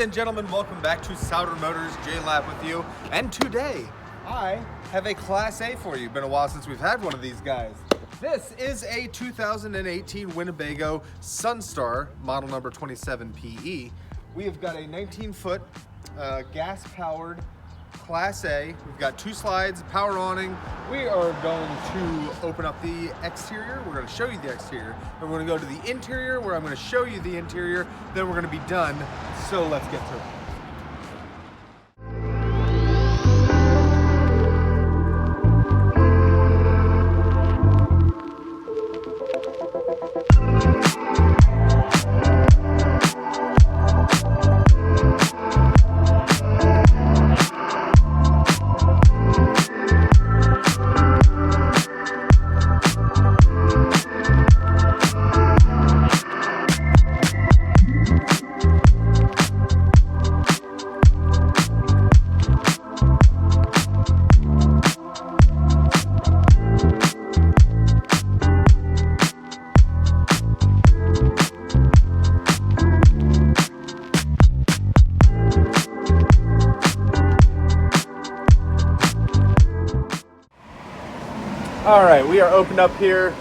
and gentlemen, welcome back to Souter Motors. J-Lab with you. And today, I have a Class A for you. Been a while since we've had one of these guys. This is a 2018 Winnebago Sunstar, model number 27PE. We have got a 19-foot gas-powered Class A. We've got 2 slides, power awning. We are going to open up the exterior. We're going to show you the exterior. Then we're going to go to the interior where I'm going to show you the interior. Then we're going to be done. So let's get to it. All right, we are opened up here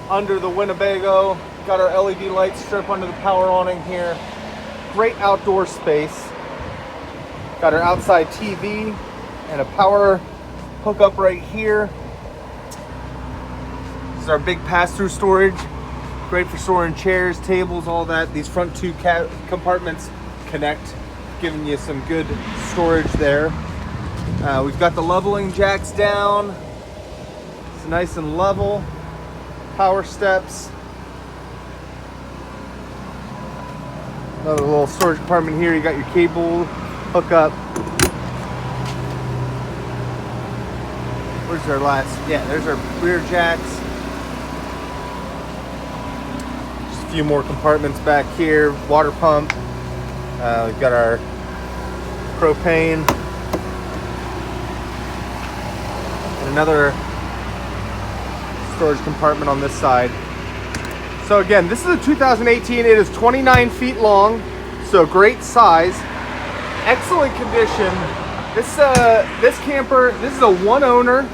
under the Winnebago. Got our LED light strip under the power awning here. Great outdoor space. Got our outside TV and a power hookup right here. This is our big pass-through storage. Great for storing chairs, tables, all that. These front 2 compartments connect, giving you some good storage there. We've got the leveling jacks down. It's nice and level. Power steps. Another little storage compartment here. You got your cable hookup. Where's our last? Yeah, there's our rear jacks. Just a few more compartments back here. Water pump. We've got our propane. And another storage compartment on this side. So again, this is a 2018. It is 29 feet long, so great size, excellent condition. This camper, this is a one owner,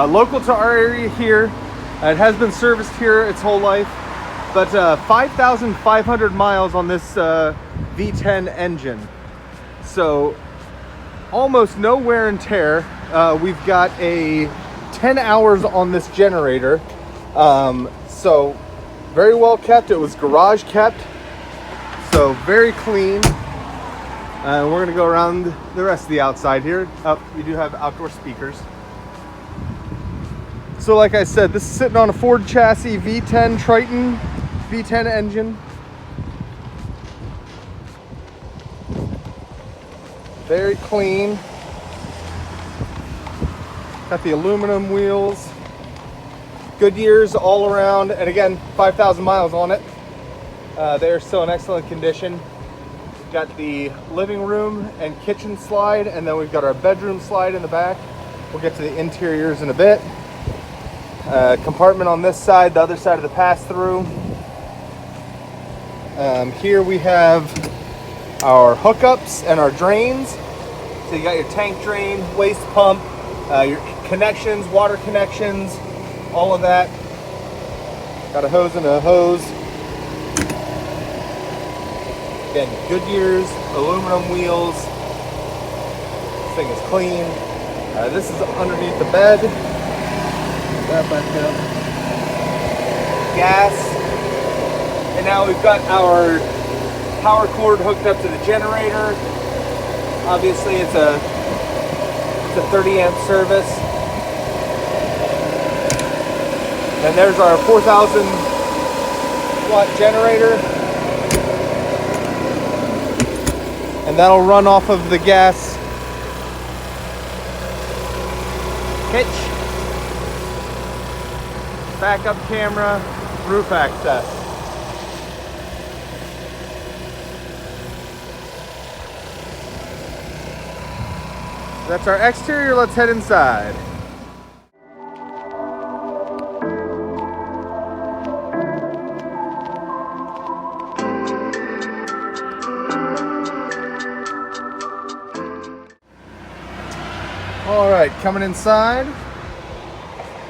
local to our area here. It has been serviced here its whole life, but 5,500 miles on this V10 engine. So almost no wear and tear. We've got a 10 hours on this generator, so very well kept. It was garage kept, so very clean. We're gonna go around the rest of the outside here. We do have outdoor speakers. So like I said, this is sitting on a Ford chassis, V10 Triton V10 engine. Very clean. Got the aluminum wheels, Goodyears all around, and again, 5,000 miles on it. They are still in excellent condition. We've got the living room and kitchen slide, and then we've got our bedroom slide in the back. We'll get to the interiors in a bit. Compartment on this side, the other side of the pass-through. Here we have our hookups and our drains. So you got your tank drain, waste pump, your connections, water connections, all of that. Got a hose and a hose. Again, Goodyears, aluminum wheels. This thing is clean. This is underneath the bed. That back up. Gas. And now we've got our power cord hooked up to the generator. Obviously it's a 30 amp service. And there's our 4,000 watt generator. And that'll run off of the gas hitch. Backup camera, roof access. That's our exterior. Let's head inside. All right, coming inside.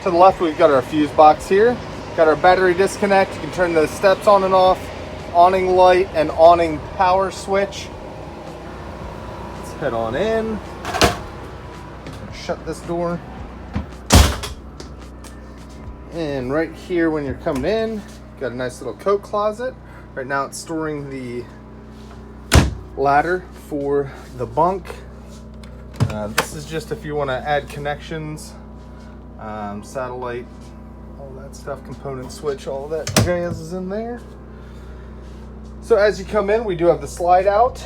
To the left, we've got our fuse box here. Got our battery disconnect. You can turn the steps on and off. Awning light and awning power switch. Let's head on in. Shut this door. And right here, when you're coming in, got a nice little coat closet. Right now, it's storing the ladder for the bunk. This is just if you want to add connections, satellite, all that stuff, component switch, all that jazz is in there. So as you come in, we do have the slide out.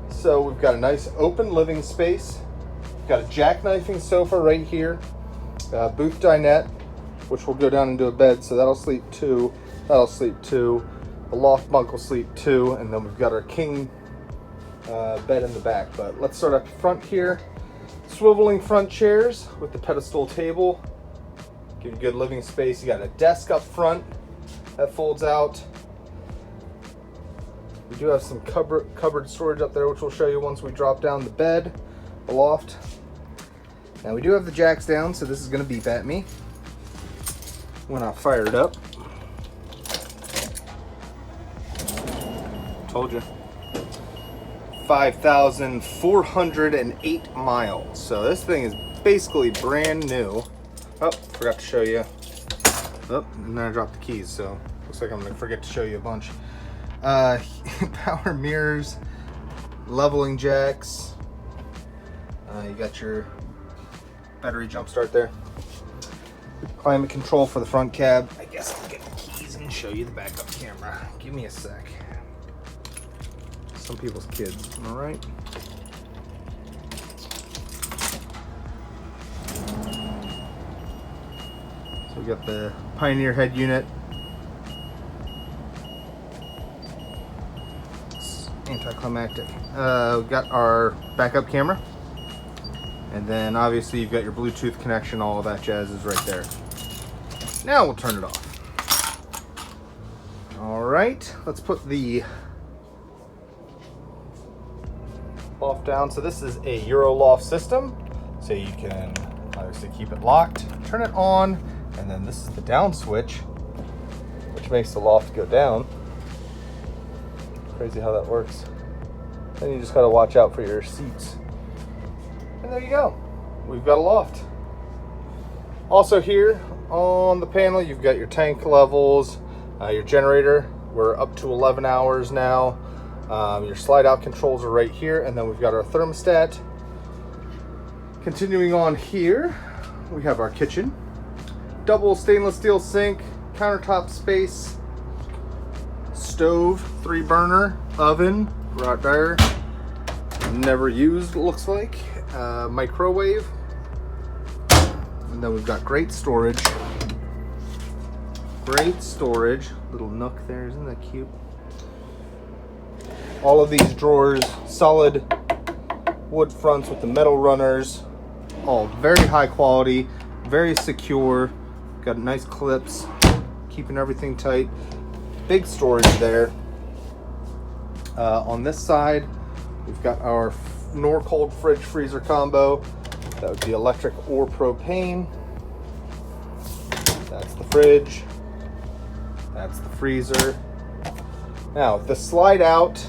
So we've got a nice open living space. We've got a jackknifing sofa right here, booth dinette, which will go down into a bed. So that'll sleep two, that'll sleep two. The loft bunk will sleep two, and then we've got our king bed in the back. But let's start up front here. Swiveling front chairs with the pedestal table. Give you good living space. You got a desk up front that folds out. We do have some cupboard storage up there, which we'll show you once we drop down the bed, the loft. Now we do have the jacks down, so this is going to beep at me when I fire it up. Told you. 5,408 miles. So this thing is basically brand new. Oh, forgot to show you. Oh, and then I dropped the keys, so looks like I'm gonna forget to show you a bunch. Power mirrors, leveling jacks. You got your battery jump start there. Climate control for the front cab. I guess I'll get the keys and show you the backup camera. Give me a sec. Some people's kids, am I right? So we got the Pioneer head unit. It's anticlimactic. We got our backup camera. And then obviously you've got your Bluetooth connection, all of that jazz is right there. Now we'll turn it off. All right, let's put the loft down. So this is a Euro loft system. So you can obviously keep it locked, turn it on, and then this is the down switch, which makes the loft go down. Crazy how that works. Then you just gotta watch out for your seats. And there you go. We've got a loft. Also here on the panel, you've got your tank levels, your generator. We're up to 11 hours now. Your slide out controls are right here, and then we've got our thermostat. Continuing on here, we have our kitchen. Double stainless steel sink, countertop space, stove, 3-burner, oven, right there. Never used, it looks like. Microwave. And then we've got great storage. Great storage. Little nook there, isn't that cute? All of these drawers, solid wood fronts with the metal runners, all very high quality, very secure. Got nice clips, keeping everything tight. Big storage there. On this side, we've got our Norcold fridge freezer combo. That would be electric or propane. That's the fridge. That's the freezer. Now, the slide out,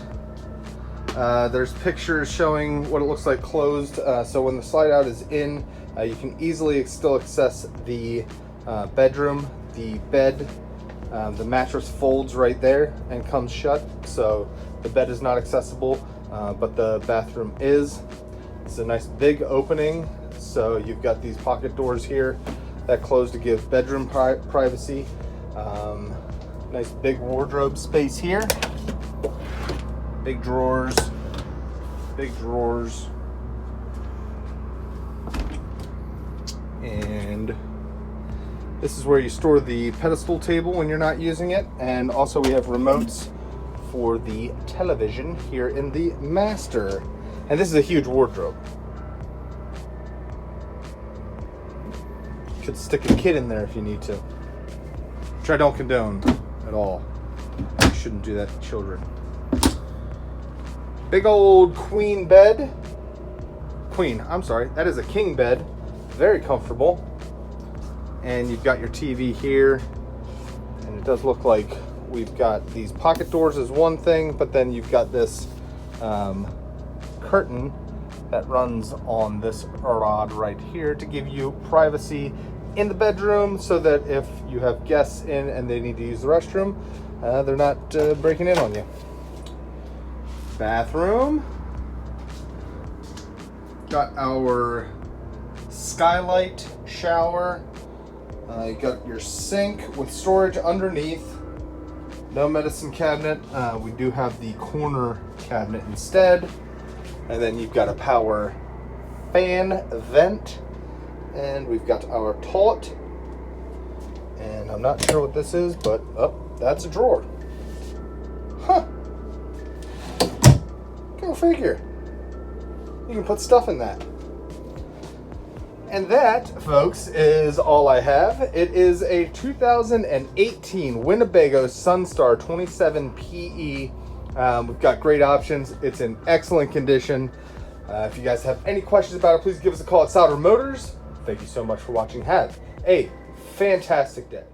there's pictures showing what it looks like closed. So when the slide out is in, you can easily still access the bedroom. The bed, the mattress folds right there and comes shut. So the bed is not accessible, but the bathroom is. It's a nice big opening. So you've got these pocket doors here that close to give bedroom privacy. Nice big wardrobe space here. Big drawers, big drawers. And this is where you store the pedestal table when you're not using it. And also we have remotes for the television here in the master. And this is a huge wardrobe. Could stick a kid in there if you need to. Which I don't condone at all. You shouldn't do that to children. Big old queen bed. I'm sorry, that is a king bed. very comfortable. And you've got your TV here, and it does look like we've got these pocket doors as one thing, but then you've got this curtain that runs on this rod right here to give you privacy in the bedroom, so that if you have guests in and they need to use the restroom, they're not breaking in on you. Bathroom. Got our skylight shower. You got your sink with storage underneath. No medicine cabinet. We do have the corner cabinet instead. And then you've got a power fan vent. And we've got our toilet. And I'm not sure what this is, but that's a drawer. Huh. Go figure. You can put stuff in that. And that, folks, is all I have. It is a 2018 Winnebago Sunstar 27 PE. We've got great options. It's in excellent condition. If you guys have any questions about it, please give us a call at Souder Motors. Thank you so much for watching. Have a fantastic day.